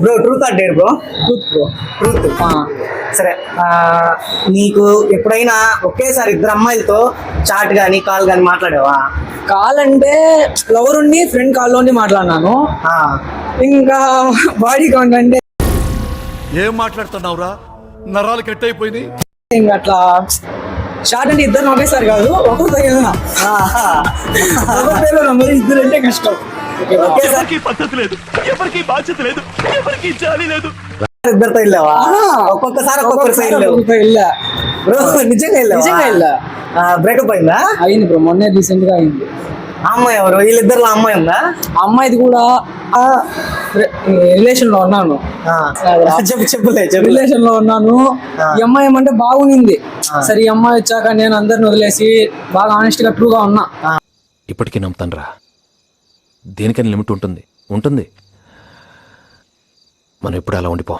Bro truth or dare bro? Truth bro. Truth. సరే, నీకు ఎప్పుడైనా ఒకేసారి ఇద్దరు అమ్మాయిలతో చాట్ కానీ కాల్ కానీ మాట్లాడావా? కాల్ అంటే లవర్ ఉండి ఫ్రెండ్ కాల్లో ఉండి మాట్లాడినాను. ఇంకా బాడీ కౌంట్ అంటే ఏం మాట్లాడుతున్నావురా, నరాలు కట్ అయిపోయింది. ఇంకా అట్లా షార్ట్ అంటే ఇద్దరు ఒకేసారి కాదు, ఒక్కొక్కరు మరి ఇద్దరు అంటే కష్టం. ఎవరికి పద్ధతి లేదు, ఎవరికి బాధ్యత లేదు, ఎవరికి జాలి లేదు. ఇద్దరితో వెళ్ళావా? ఒక్కొక్కసారి వెళ్ళా బ్రో. నిజంగా వెళ్ళా. బ్రేకప్ అయిందా? అయింది బ్రో, మొన్నే రీసెంట్ గా అయింది. అమ్మాయి ఎవరు? వీళ్ళిద్దరు అమ్మాయి ఉందా? అమ్మాయిది కూడా రిలేషన్ లో ఉన్నాను. చెప్పలే రిలేషన్ లో ఉన్నాను. ఈ అమ్మాయి ఏమంటే బాగుంది. సరే ఈ అమ్మాయి వచ్చాక నేను అందరిని వదిలేసి బాగా ఆనెస్ట్ గా ట్రూగా ఉన్నా. ఇప్పటికీ నమ్ముతానురా, దేనికైనా లిమిట్ ఉంటుంది. మనం ఎప్పుడు అలా ఉండిపో.